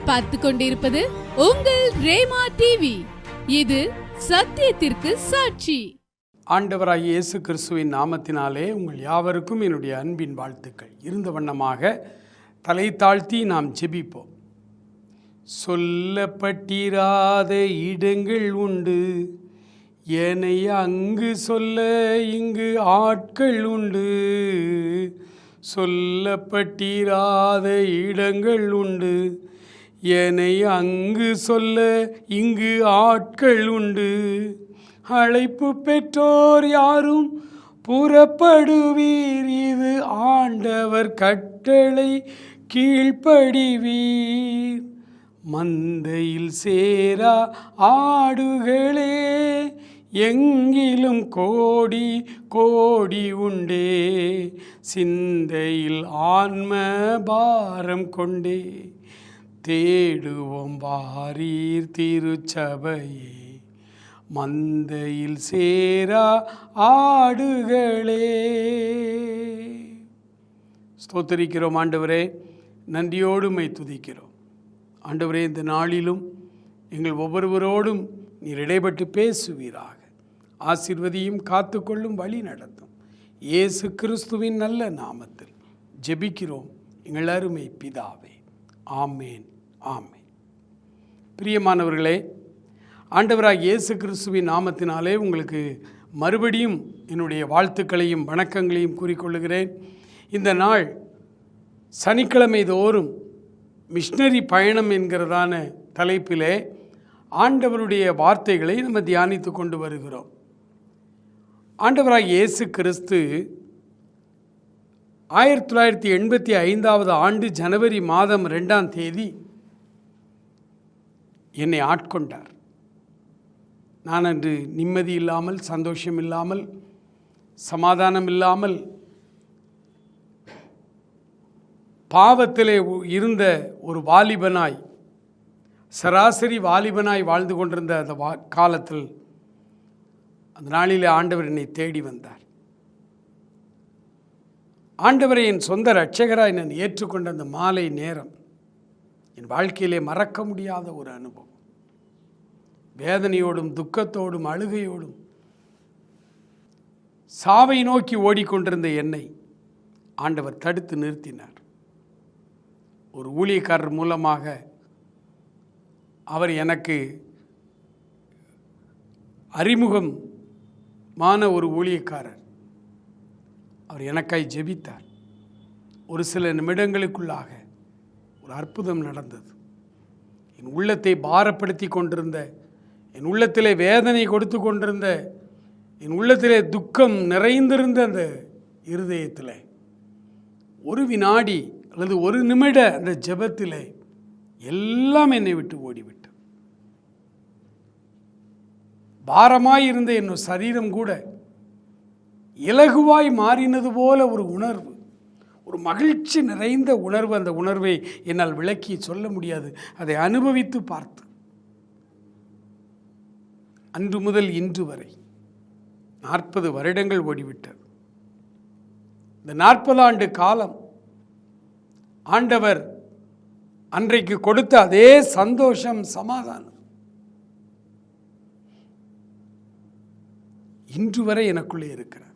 நீங்கள் பார்த்து கொண்டிருப்பது உங்கள் ரேமா டிவி. இது சத்தியத்திற்கு சாட்சி. ஆண்டவராகிய இயேசு கிறிஸ்துவின் நாமத்தினாலே உங்கள் யாவருக்கும் என்னுடைய அன்பின் வாழ்த்துக்கள். இருந்த வண்ணமாக தலை தாழ்த்தி நாம் ஜெபிப்போம். சொல்லப்பட்டிராத இடங்கள் உண்டு, என்னை அங்கு சொல்ல இங்கு ஆட்கள் உண்டு. சொல்லப்பட்டிராத இடங்கள் உண்டு, என்னை அங்கு சொல்ல இங்கு ஆட்கள் உண்டு. அழைப்பு பெற்றோர் யாரும் புறப்படுவீர், இது ஆண்டவர் கட்டளை கீழ்ப்படிவீர். மந்தையில் சேரா ஆடுகளே, எங்கிலும் கோடி கோடி உண்டே. சிந்தையில் ஆன்ம பாரம் கொண்டே, தேடுவோம் வாரீர் திருச்சபையே. மந்தையில் சேரா ஆடுகளே. ஸ்தோத்திரிக்கிறோம் ஆண்டவரே, நன்றியோடு உம்மை துதிக்கிறோம் ஆண்டவரே. இந்த நாளிலும் எங்கள் ஒவ்வொருவரோடும் நீர் இடைப்பட்டு பேசுவீராக. ஆசீர்வதியும் காத்துக்கொள்ளும் வழி நடத்தும். இயேசு கிறிஸ்துவின் நல்ல நாமத்தில் ஜெபிக்கிறோம் எங்கள் அருமை பிதாவே. ஆமேன், ஆமேன். பிரியமானவர்களே, ஆண்டவராகிய இயேசு கிறிஸ்துவின் நாமத்தினாலே உங்களுக்கு மறுபடியும் என்னுடைய வாழ்த்துக்களையும் வணக்கங்களையும் கூறிக்கொள்ளுகிறேன். இந்த நாள் சனிக்கிழமை தோறும் மிஷனரி பயணம் என்கிறதான தலைப்பிலே ஆண்டவருடைய வார்த்தைகளை நம்ம தியானித்து கொண்டு வருகிறோம். ஆண்டவராகிய இயேசு கிறிஸ்து 1985 ஆண்டு ஜனவரி மாதம் 2ஆம் தேதி என்னை ஆட்கொண்டார். நான் அன்று நிம்மதி இல்லாமல், சந்தோஷம் இல்லாமல், சமாதானம் இல்லாமல், பாவத்திலே இருந்த ஒரு வாலிபனாய், சராசரி வாலிபனாய் வாழ்ந்து கொண்டிருந்த அந்த காலத்தில், அந்த நாளிலே ஆண்டவர் என்னை தேடி வந்தார். ஆண்டவரை என் சொந்த இரட்சகராய் நான் ஏற்றுக்கொண்ட அந்த மாலை நேரம் என் வாழ்க்கையிலே மறக்க முடியாத ஒரு அனுபவம். வேதனையோடும் துக்கத்தோடும் அழுகையோடும் சாவை நோக்கி ஓடிக்கொண்டிருந்த என்னை ஆண்டவர் தடுத்து நிறுத்தினார். ஒரு ஊழியக்காரர் மூலமாக அவர் எனக்கு அறிமுகமான ஒரு ஊழியக்காரர், அவர் எனக்காய் ஜெபித்தார். ஒரு சில நிமிடங்களுக்குள்ளாக ஒரு அற்புதம் நடந்தது. என் உள்ளத்தை பாரப்படுத்தி கொண்டிருந்த, என் உள்ளத்திலே வேதனை கொடுத்து கொண்டிருந்த, என் உள்ளத்திலே துக்கம் நிறைந்திருந்த அந்த இருதயத்தில் ஒரு வினாடி அல்லது ஒரு நிமிட அந்த ஜெபத்திலே எல்லாம் என்னை விட்டு ஓடிவிட்டு, பாரமாய் இருந்த என் சரீரம் கூட இலகுவாய் மாறினது போல ஒரு உணர்வு, ஒரு மகிழ்ச்சி நிறைந்த உணர்வு. அந்த உணர்வை என்னால் விளக்கி சொல்ல முடியாது. அதை அனுபவித்து பார்த்து அன்று முதல் இன்று வரை 40 வருடங்கள் ஓடிவிட்டது. இந்த 40 ஆண்டு காலம் ஆண்டவர் அன்றைக்கு கொடுத்த அதே சந்தோஷம், சமாதானம் இன்று வரை எனக்குள்ளே இருக்கிறார்.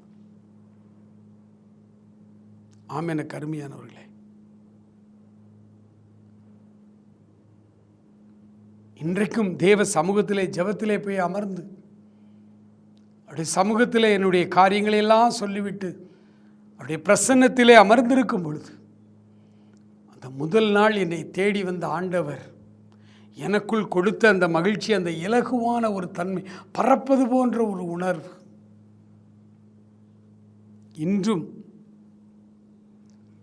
ஆம், எனக்கு அருமையானவர்களே, இன்றைக்கும் தேவ சமூகத்திலே ஜெபத்திலே போய் அமர்ந்து அவருடைய சமூகத்திலே என்னுடைய காரியங்களெல்லாம் சொல்லிவிட்டு அவருடைய பிரசன்னத்திலே அமர்ந்திருக்கும் பொழுது, அந்த முதல் நாள் என்னை தேடி வந்த ஆண்டவர் எனக்குள் கொடுத்த அந்த மகிழ்ச்சி, அந்த இலகுவான ஒரு தன்மை, பறப்பது போன்ற ஒரு உணர்வு இன்றும்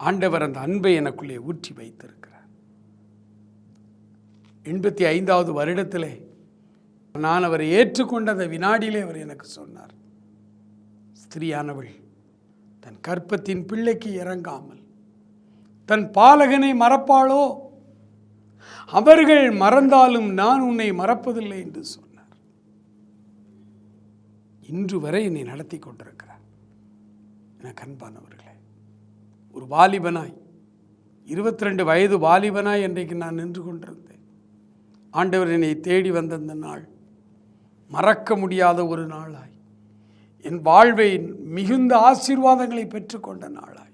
ஆண்டவர் அந்த அன்பை எனக்குள்ளே ஊற்றி வைத்திருக்கிறார். 85வது வருடத்திலே நான் அவரை ஏற்றுக்கொண்ட அந்த வினாடியிலே அவர் எனக்கு சொன்னார், ஸ்திரியானவள் தன் கற்பத்தின் பிள்ளைக்கு இறங்காமல் தன் பாலகனை மறப்பாளோ? அவர்கள் மறந்தாலும் நான் உன்னை மறப்பதில்லை என்று சொன்னார். இன்று வரை என்னை நடத்தி கொண்டிருக்கிறார். எனக்கு அன்பானவர்களே, ஒரு வாலிபனாய், 22 வயது வாலிபனாய் இன்றைக்கு நான் நின்று கொண்டிருந்தேன். ஆண்டவர் என்னை தேடி வந்த அந்த நாள் மறக்க முடியாத ஒரு நாளாய், என் வாழ்வை மிகுந்த ஆசீர்வாதங்களை பெற்றுக்கொண்ட நாளாய்,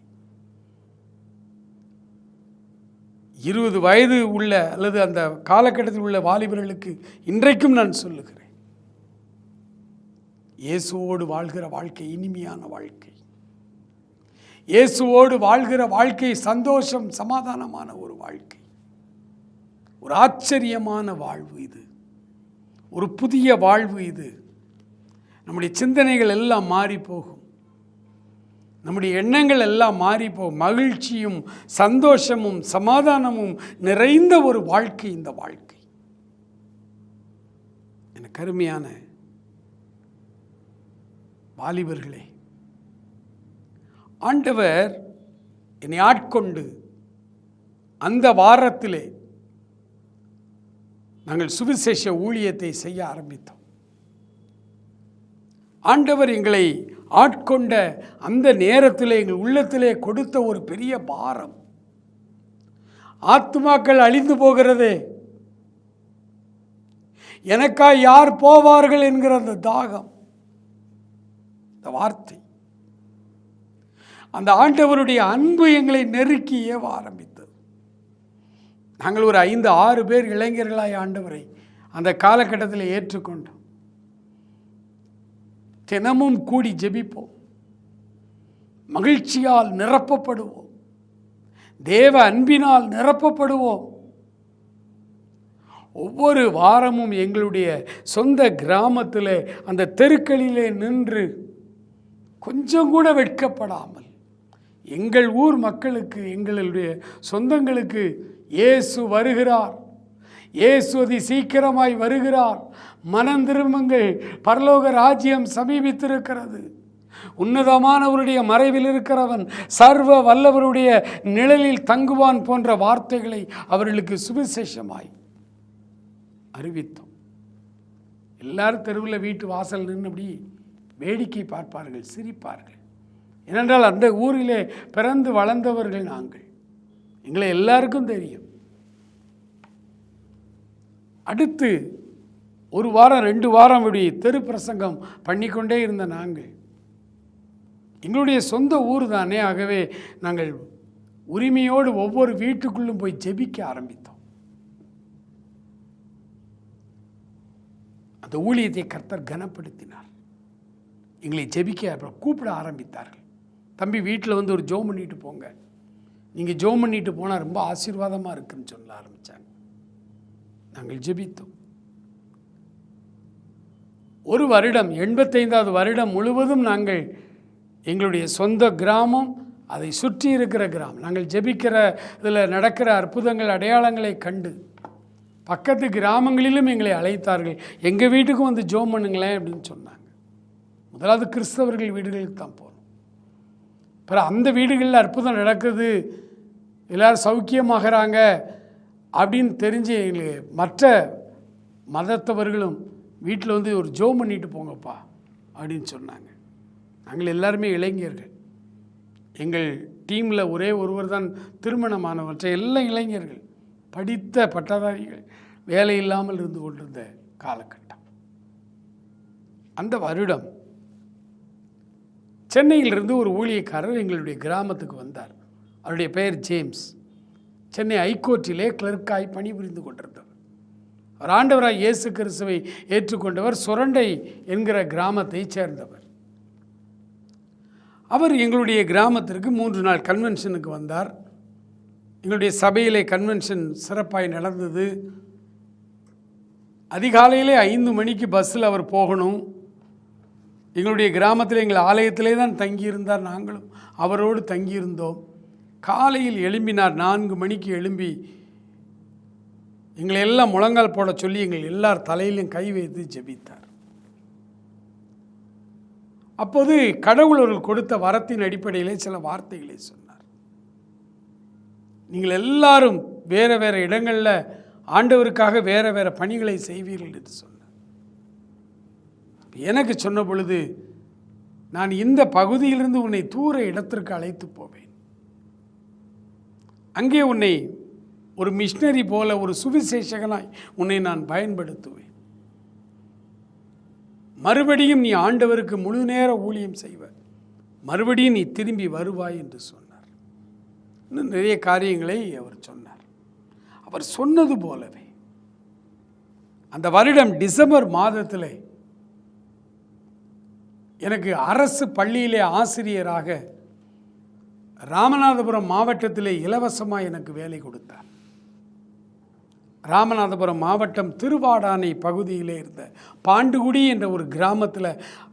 20 வயது உள்ள அல்லது அந்த காலகட்டத்தில் உள்ள வாலிபர்களுக்கு இன்றைக்கும் நான் சொல்லுகிறேன், இயேசுவோடு வாழ்கிற வாழ்க்கை இனிமையான வாழ்க்கை. இயேசுவோடு வாழ்கிற வாழ்க்கை சந்தோஷம், சமாதானமான ஒரு வாழ்க்கை, ஒரு ஆச்சரியமான வாழ்வு இது, ஒரு புதிய வாழ்வு இது. நம்முடைய சிந்தனைகள் எல்லாம் மாறி போகும், நம்முடைய எண்ணங்கள் எல்லாம் மாறி போகும். மகிழ்ச்சியும் சந்தோஷமும் சமாதானமும் நிறைந்த ஒரு வாழ்க்கை இந்த வாழ்க்கை. எனக்கு அருமையான வாலிபர்களே, ஆண்டவர் என்னை ஆட்கொண்டு அந்த வாரத்திலே நாங்கள் சுவிசேஷ ஊழியத்தை செய்ய ஆரம்பித்தோம். ஆண்டவர் எங்களை ஆட்கொண்ட அந்த நேரத்திலே எங்கள் உள்ளத்திலே கொடுத்த ஒரு பெரிய பாரம், ஆத்துமாக்கள் அழிந்து போகிறதே, எனக்காய் யார் போவார்கள் என்கிற அந்த தாகம், இந்த வார்த்தை, அந்த ஆண்டவருடைய அன்பு எங்களை நெருக்கி ஏவ ஆரம்பித்தது. நாங்கள் ஒரு 5-6 பேர் இளைஞர்களாய் ஆண்டவரை அந்த காலகட்டத்தில் ஏற்றுக்கொண்டோம். தினமும் கூடி ஜெபிப்போம், மகிழ்ச்சியால் நிரப்பப்படுவோம், தேவ அன்பினால் நிரப்பப்படுவோம். ஒவ்வொரு வாரமும் எங்களுடைய சொந்த கிராமத்தில் அந்த தெருக்களிலே நின்று கொஞ்சம் கூட வெட்கப்படாமல் எங்கள் ஊர் மக்களுக்கு, எங்களுடைய சொந்தங்களுக்கு இயேசு வருகிறார், இயேசு அதி சீக்கிரமாய் வருகிறார், மனம் திரும்புங்கள், பரலோக ராஜ்யம் சமீபித்திருக்கிறது, உன்னதமானவருடைய மறைவில் இருக்கிறவன் சர்வ வல்லவருடைய நிழலில் தங்குவான் போன்ற வார்த்தைகளை அவர்களுக்கு சுவிசேஷமாய் அறிவித்தோம். எல்லாரும் தெருவில் வீட்டு வாசல் நின்று அப்படி வேடிக்கை பார்ப்பார்கள், சிரிப்பார்கள். ஏனென்றால் அந்த ஊரிலே பிறந்து வளர்ந்தவர்கள் நாங்கள், எங்களை எல்லாருக்கும் தெரியும். அடுத்து 1 வாரம் 2 வாரம் இப்படி தெரு பிரசங்கம் பண்ணிக்கொண்டே இருந்த நாங்கள், எங்களுடைய சொந்த ஊர் தானே, ஆகவே நாங்கள் உரிமையோடு ஒவ்வொரு வீட்டுக்குள்ளும் போய் ஜெபிக்க ஆரம்பித்தோம். அந்த ஊழியத்தை கர்த்தர் கனப்படுத்தினார். எங்களை ஜெபிக்க அப்புறம் கூப்பிட ஆரம்பித்தார்கள். தம்பி, வீட்டில் வந்து ஒரு ஜெபம் பண்ணிட்டு போங்க, நீங்கள் ஜெபம் பண்ணிட்டு போனால் ரொம்ப ஆசீர்வாதமாக இருக்குன்னு சொல்ல ஆரம்பித்தாங்க. நாங்கள் ஜெபித்தோம். ஒரு வருடம், 85வது வருடம் முழுவதும் நாங்கள் எங்களுடைய சொந்த கிராமம், அதை சுற்றி இருக்கிற கிராமம், நாங்கள் ஜெபிக்கிற இதில் நடக்கிற அற்புதங்கள் அடையாளங்களை கண்டு பக்கத்து கிராமங்களிலும் எங்களை அழைத்தார்கள். எங்கள் வீட்டுக்கும் வந்து ஜெபம் பண்ணுங்களேன் அப்படின்னு சொன்னாங்க. முதலாவது கிறிஸ்தவர்கள் வீடுகளுக்கு தான் போகிறோம். அப்புறம் அந்த வீடுகளில் அற்புதம் நடக்குது, எல்லோரும் சௌக்கியமாகறாங்க அப்படின்னு தெரிஞ்சு எங்களுக்கு மற்ற மதத்தவர்களும் வீட்டில் வந்து ஒரு ஜெபம் பண்ணிட்டு போங்கப்பா அப்படின்னு சொன்னாங்க. நாங்கள் எல்லாருமே இளைஞர்கள், எங்கள் டீமில் ஒரே ஒருவர் தான் திருமணமானவர், மற்ற எல்லாம் இளைஞர்கள், படித்த பட்டதாரிகள், வேலை இல்லாமல் இருந்து கொண்டிருந்த காலகட்டம். அந்த வருடம் சென்னையிலிருந்து ஒரு ஊழியக்காரர் எங்களுடைய கிராமத்துக்கு வந்தார். அவருடைய பெயர் ஜேம்ஸ். சென்னை ஹைகோர்ட்டிலே கிளர்க்காய் பணிபுரிந்து கொண்டிருந்தவர். அவர் ஆண்டவராய் இயேசு கிறிஸ்துவை ஏற்றுக்கொண்டவர். சுரண்டை என்கிற கிராமத்தை சேர்ந்தவர். அவர் எங்களுடைய கிராமத்திற்கு 3 நாள் கன்வென்ஷனுக்கு வந்தார். எங்களுடைய சபையிலே கன்வென்ஷன் சிறப்பாய் நடந்தது. அதிகாலையிலே 5 மணிக்கு பஸ்ஸில் அவர் போகணும். எங்களுடைய கிராமத்தில் எங்கள் ஆலயத்திலே தான் தங்கியிருந்தார். நாங்களும் அவரோடு தங்கியிருந்தோம். காலையில் எழும்பினார். 4 மணிக்கு எழும்பி எங்களை எல்லாம் முழங்கால் போட சொல்லி எங்கள் எல்லார் தலையிலும் கை வைத்து ஜெபித்தார். அப்போது கடவுள் அவர்கள் கொடுத்த வரத்தின் அடிப்படையிலே சில வார்த்தைகளை சொன்னார். நீங்கள் எல்லாரும் வேறு வேறு இடங்களில் ஆண்டவருக்காக வேறு வேறு பணிகளை செய்வீர்கள் என்று சொன்னார். எனக்கு சொன்ன பொழுது, நான் இந்த பகுதியிலிருந்து உன்னை தூர இடத்திற்கு அழைத்து போவேன், அங்கே உன்னை ஒரு மிஷனரி போல, ஒரு சுவிசேஷகனாய் உன்னை நான் பயன்படுத்துவேன். மறுபடியும் நீ ஆண்டவருக்கு முழு நேர ஊழியம் செய்வ, மறுபடியும் நீ திரும்பி வருவாய் என்று சொன்னார். இன்னும் நிறைய காரியங்களை அவர் சொன்னார். அவர் சொன்னது போலவே அந்த வருடம் டிசம்பர் மாதத்தில் எனக்கு அரசு பள்ளியிலே ஆசிரியராக ராமநாதபுரம் மாவட்டத்திலே இலவசமாக எனக்கு வேலை கொடுத்தார். ராமநாதபுரம் மாவட்டம் திருவாடானை பகுதியிலே இருந்த பாண்டுகுடி என்ற ஒரு கிராமத்தில்,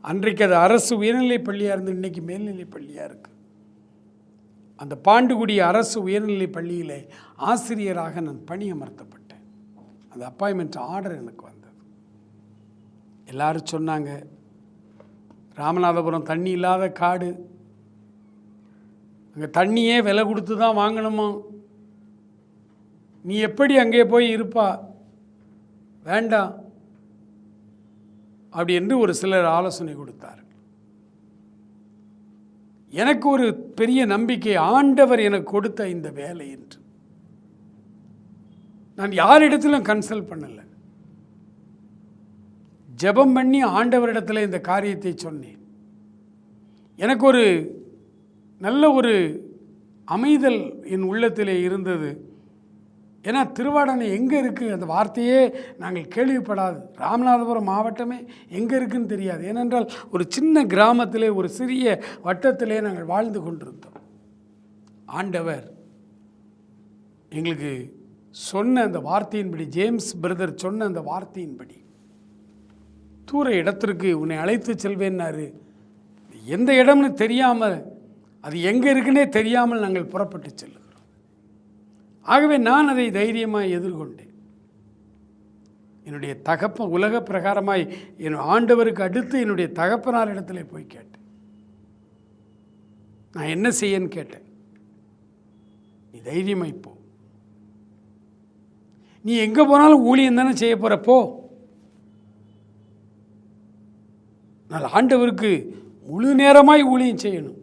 அன்றைக்கு அது அரசு உயர்நிலைப் பள்ளியாக இருந்து இன்றைக்கி மேல்நிலைப் பள்ளியாக இருக்குது. அந்த பாண்டுகுடி அரசு உயர்நிலைப் பள்ளியிலே ஆசிரியராக நான் பணியமர்த்தப்பட்டேன். அந்த அப்பாயின்மெண்ட் ஆர்டர் எனக்கு வந்தது. எல்லாரும் சொன்னாங்க, ராமநாதபுரம் தண்ணி இல்லாத காடு, அங்கே தண்ணியே விலை கொடுத்து தான் வாங்கணுமா, நீ எப்படி அங்கே போய் இருப்பா, வேண்டாம் அப்படி என்று ஒரு சிலர் ஆலோசனை கொடுத்தார். எனக்கு ஒரு பெரிய நம்பிக்கை, ஆண்டவர் எனக்கு கொடுத்த இந்த வேலை என்று. நான் யாரிடத்திலும் கன்சல்ட் பண்ணலை, ஜெபம் பண்ணி ஆண்டவரிடத்தில் இந்த காரியத்தை சொன்னேன். எனக்கு ஒரு நல்ல ஒரு அமைதல் என் உள்ளத்திலே இருந்தது. ஏன்னா திருவாடானை எங்கே இருக்குது அந்த வார்த்தையே நாங்கள் கேள்விப்படாது, ராமநாதபுரம் மாவட்டமே எங்கே இருக்குதுன்னு தெரியாது. ஏனென்றால் ஒரு சின்ன கிராமத்திலே, ஒரு சிறிய வட்டத்திலே நாங்கள் வாழ்ந்து கொண்டிருந்தோம். ஆண்டவர் எங்களுக்கு சொன்ன அந்த வார்த்தையின்படி, ஜேம்ஸ் பிரதர் சொன்ன அந்த வார்த்தையின்படி, தூர இடத்திற்கு உன்னை அழைத்து செல்வேன்னாரு. எந்த இடம்னு தெரியாமல், அது எங்கே இருக்குன்னே தெரியாமல் நாங்கள் புறப்பட்டு செல்லுகிறோம். ஆகவே நான் அதை தைரியமாக எதிர்கொண்டேன். என்னுடைய தகப்பன் உலக பிரகாரமாய் என் ஆண்டவருக்கு அடுத்து என்னுடைய தகப்பனார் இடத்துல போய் கேட்டேன். நான் என்ன செய்யன்னு கேட்டேன். நீ தைரியமாய் போ, நீ எங்கே போனாலும் ஊழியம் தானே செய்ய போகிற, போ. நான் ஆண்டவருக்கு முழு நேரமாய் ஊழியம் செய்யணும்,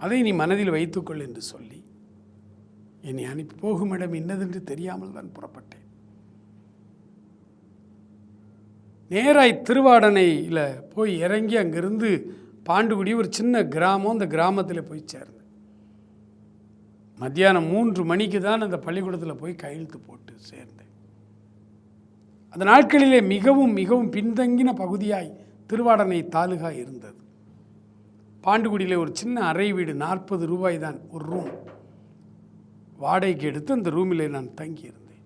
அதை நீ மனதில் வைத்துக்கொள் என்று சொல்லி என்னை அனுப்பி போகும் இடம் என்னதென்று தெரியாமல் தான் புறப்பட்டேன். நேராய் திருவாடனையில் போய் இறங்கி அங்கிருந்து பாண்டுகுடி ஒரு சின்ன கிராமம், அந்த கிராமத்தில் போய் சேர்ந்தேன். மத்தியானம் 3 மணிக்கு தான் அந்த பள்ளிக்கூடத்தில் போய் கையெழுத்து போட்டு சேர்ந்தேன். அந்த நாட்களிலே மிகவும் மிகவும் பின்தங்கின பகுதியாய் திருவாடனை தாலுகா இருந்தது. பாண்டுகுடியில் ஒரு சின்ன அறை வீடு, 40 ரூபாய் தான் ஒரு ரூம் வாடகைக்கு எடுத்து அந்த ரூமில் நான் தங்கியிருந்தேன்.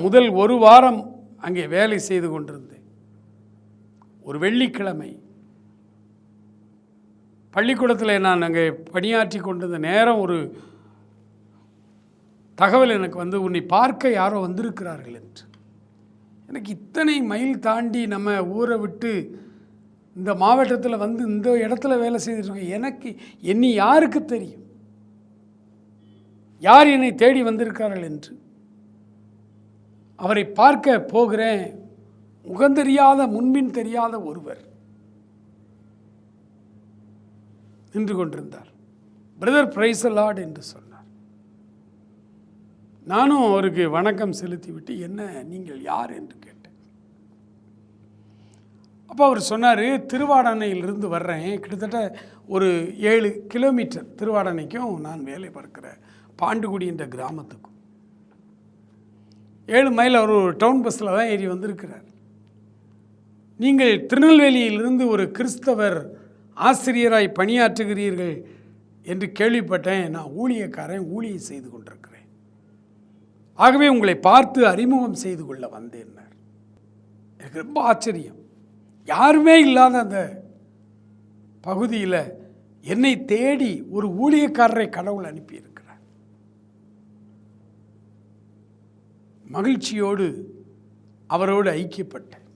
முதல் ஒரு வாரம் அங்கே வேலை செய்து கொண்டிருந்தேன். ஒரு வெள்ளிக்கிழமை பள்ளிக்கூடத்தில் நான் அங்கே பணியாற்றி கொண்டிருந்த நேரம் ஒரு தகவல் எனக்கு வந்து, உன்னை பார்க்க யாரோ வந்திருக்கிறார்கள் என்று. எனக்கு இத்தனை மைல் தாண்டி நம்ம ஊரை விட்டு இந்த மாவட்டத்தில் வந்து இந்த இடத்துல வேலை செய்துருக்கேன், எனக்கு என்னை யாருக்கு தெரியும், யார் என்னை தேடி வந்திருக்கார்கள் என்று. அவரை பார்க்க போகிறேன். முகந்தெரியாத, முன்பின் தெரியாத ஒருவர் நின்று கொண்டிருந்தார். பிரதர் பிரைஸ் தி லார்ட் என்று சொன்னார். நானும் அவருக்கு வணக்கம் செலுத்திவிட்டு, என்ன நீங்கள் யார் என்று கேட்டேன். அப்போ அவர் சொன்னார், திருவாடானையிலிருந்து வர்றேன், கிட்டத்தட்ட ஒரு 7 கிலோமீட்டர் திருவாடானைக்கும் நான் வேலை பார்க்கிற பாண்டுகுடி என்ற கிராமத்துக்கும் 7 மைல். அவர் ஒரு டவுன் பஸ்ஸில் தான் ஏறி வந்திருக்கிறார். நீங்கள் திருநெல்வேலியிலிருந்து ஒரு கிறிஸ்தவர் ஆசிரியராய் பணியாற்றுகிறீர்கள் என்று கேள்விப்பட்டேன். நான் ஊழியக்காரன், ஊழியம் செய்து கொண்டிருக்கிறேன், ஆகவே உங்களை பார்த்து அறிமுகம் செய்து கொள்ள வந்தேன். எனக்கு ரொம்ப ஆச்சரியம். யாருமே இல்லாத அந்த பகுதியில் என்னை தேடி ஒரு ஊழியக்காரரை கடவுள் அனுப்பியிருக்கிறார். மகிழ்ச்சியோடு அவரோடு ஐக்கியப்பட்டேன்.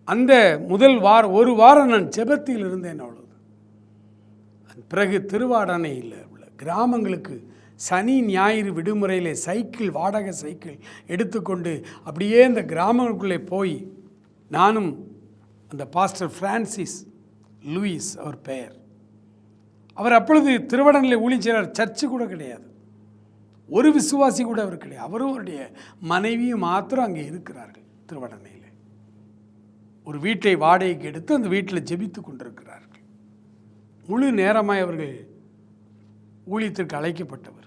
அந்த முதல் ஒரு வாரம் நான் ஜெபத்தில் இருந்தேன், அவ்வளவு. பிறகு திருவாடானையில் உள்ள கிராமங்களுக்கு சனி ஞாயிறு விடுமுறையில் சைக்கிள், வாடகை சைக்கிள் எடுத்துக்கொண்டு அப்படியே இந்த கிராமங்களுக்குள்ளே போய், நானும் அந்த பாஸ்டர் பிரான்சிஸ் லூயிஸ் அவர் பெயர், அவர் அப்பொழுது திருவடனிலே ஊழியம் செய்கிறார். சர்ச்சு கூட கிடையாது, ஒரு விசுவாசி கூட அவர் கிடையாது. அவரும் அவருடைய மனைவியும் மாத்திரம் அங்கே இருக்கிறார்கள். திருவடனையில் ஒரு வீட்டை வாடகைக்கு எடுத்து அந்த வீட்டில் ஜெபித்து கொண்டிருக்கிறார்கள். முழு நேரமாய் அவர்கள் ஊழியத்திற்கு அழைக்கப்பட்டவர்கள்.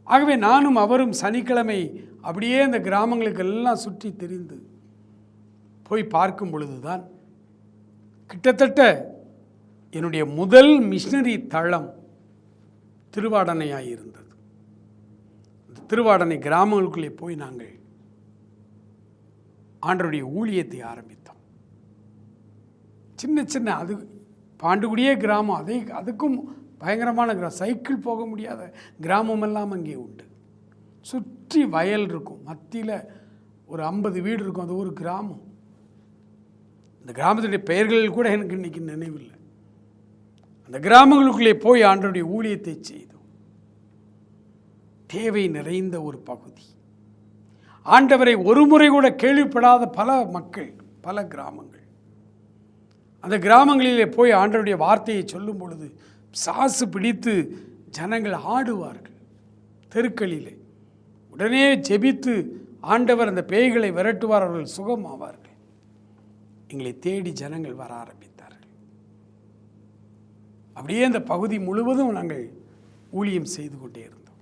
ஆகவே நானும் அவரும் சனிக்கிழமை அப்படியே அந்த கிராமங்களுக்கு எல்லாம் சுற்றி திரிந்து போய் பார்க்கும் பொழுதுதான் கிட்டத்தட்ட என்னுடைய முதல் மிஷனரி தளம் திருவாடனையாக இருந்தது. இந்த திருவாடனை கிராமங்களுக்குள்ளே போய் நாங்கள் ஆண்டவருடைய ஊழியத்தை ஆரம்பித்தோம். சின்ன சின்ன அது பாண்டுகுடியே கிராமம், அதுக்கும் பயங்கரமான கிராமம், சைக்கிள் போக முடியாத கிராமமெல்லாம் அங்கே உண்டு. சுற்றி வயல் இருக்கும், மத்தியில் ஒரு 50 வீடு இருக்கும். அது ஒரு கிராமம். இந்த கிராமத்துடைய பெயர்கள் கூட எனக்கு இன்றைக்கி நினைவில்லை. அந்த கிராமங்களுக்குள்ளே போய் ஆண்டவருடைய ஊழியத்தை செய்தோம். தேவை நிறைந்த ஒரு பகுதி. ஆண்டவரை ஒரு முறை கூட கேள்விப்படாத பல மக்கள், பல கிராமங்கள். அந்த கிராமங்களிலே போய் ஆண்டவருடைய வார்த்தையை சொல்லும் பொழுது சாசு பிடித்து ஜனங்கள் ஆடுவார்கள். தெருக்களிலே உடனே ஜெபித்து ஆண்டவர் அந்த பேய்களை விரட்டுவார், அவர்கள் சுகமாவார்கள். எங்களை தேடி ஜனங்கள் வர ஆரம்பித்தார்கள். அப்படியே அந்த பகுதி முழுவதும் நாங்கள் ஊழியம் செய்து கொண்டே இருந்தோம்.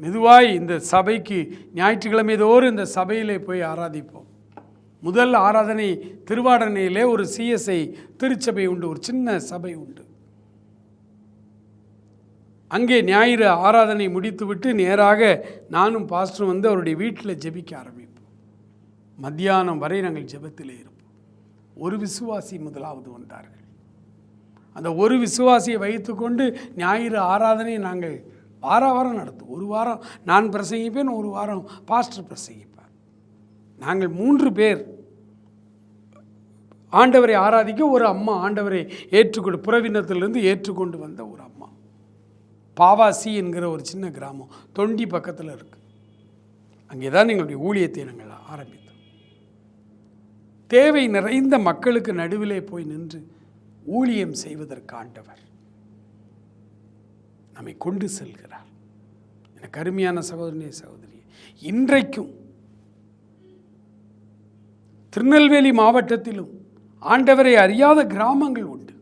மெதுவாய் இந்த சபைக்கு ஞாயிற்றுக்கிழமை தோறும் இந்த சபையிலே போய் ஆராதிப்போம். முதல் ஆராதனை திருவாடனையிலே ஒரு CSI திருச்சபை உண்டு, ஒரு சின்ன சபை உண்டு. அங்கே ஞாயிறு ஆராதனை முடித்துவிட்டு நேராக நானும் பாஸ்டரும் வந்து அவருடைய வீட்டில் ஜெபிக்க ஆரம்பிப்போம். மத்தியானம் வரை நாங்கள் ஜெபத்திலே இருப்போம். ஒரு விசுவாசி முதலாவது வந்தார்கள். அந்த ஒரு விசுவாசியை வைத்துக்கொண்டு ஞாயிறு ஆராதனை நாங்கள் வாரம் நடத்தும். ஒரு வாரம் நான் பிரசங்கிப்பேன், ஒரு வாரம் பாஸ்டர் பிரசங்கிப்பார். நாங்கள் 3 பேர் ஆண்டவரை ஆராதிக்க. ஒரு அம்மா ஆண்டவரை ஏற்றுக்கொண்டு புறவினத்திலிருந்து ஏற்றுக்கொண்டு வந்த ஒரு அம்மா. பாவாசி என்கிற ஒரு சின்ன கிராமம் தொண்டி பக்கத்தில் இருக்குது. அங்கே தான் எங்களுடைய ஊழியத்தை நாங்கள் ஆரம்பித்தோம். தேவை நிறைந்த மக்களுக்கு நடுவிலே போய் நின்று ஊழியம் செய்வதற்கு ஆண்டவர் நம்மை கொண்டு செல்கிறார். எனக்கு அருமையான சகோதரனே சகோதரி, இன்றைக்கும் திருநெல்வேலி மாவட்டத்திலும் ஆண்டவரை அறியாத கிராமங்கள் உண்டு.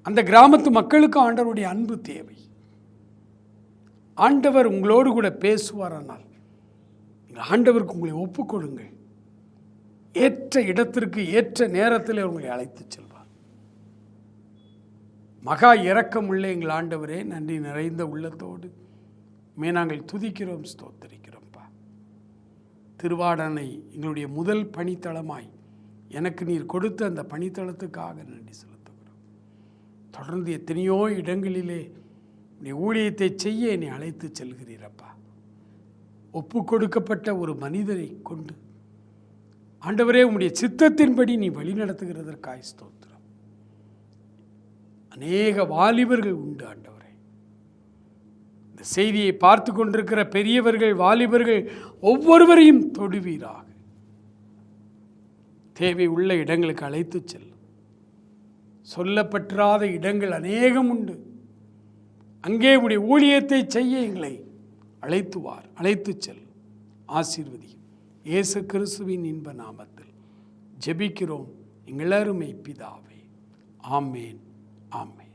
அந்த கிராமத்து மக்களுக்கு ஆண்டவருடைய அன்பு தேவை. ஆண்டவர் உங்களோடு கூட பேசுவாரானால் ஆண்டவருக்கு உங்களை ஒப்புக்கொடுங்கள். ஏற்ற இடத்திற்கு ஏற்ற நேரத்தில் உங்களை அழைத்து செல்வார். மகா இரக்கமுள்ள எங்கள் ஆண்டவரே, நன்றி நிறைந்த உள்ளத்தோடு நாங்கள் துதிக்கிறோம், ஸ்தோத்தரிக்கிறோம்ப்பா. திருவாடனை எங்களுடைய முதல் பணித்தளமாய் எனக்கு நீர் கொடுத்த அந்த பணித்தளத்துக்காக நன்றி செலுத்துகிறோம். தொடர்ந்து எத்தனையோ இடங்களிலே நீ ஊழியத்தை செய்ய என்னை அழைத்து செல்கிறீரப்பா. ஒப்பு கொடுக்கப்பட்ட ஒரு மனிதரை கொண்டு ஆண்டவரே உம்முடைய சித்தத்தின்படி நீ வழி நடத்துகிறதற்காய் ஸ்தோத்திரம். அநேக வாலிபர்கள் உண்டு ஆண்டவரே. இந்த செய்தியை பார்த்து கொண்டிருக்கிற பெரியவர்கள், வாலிபர்கள் ஒவ்வொருவரையும் தொடுவீராக. தேவை உள்ள இடங்களுக்கு அழைத்து செல்லும். சொல்லப்பற்றாத இடங்கள் அநேகம் உண்டு. அங்கே உடைய ஊழியத்தை செய்ய எங்களை அழைத்து செல். ஆசீர்வதியும். இயேசு கிறிஸ்துவின் இன்ப நாமத்தில் ஜெபிக்கிறோம் எங்கள் அருமை பிதாவே. ஆமேன். ஆமென்.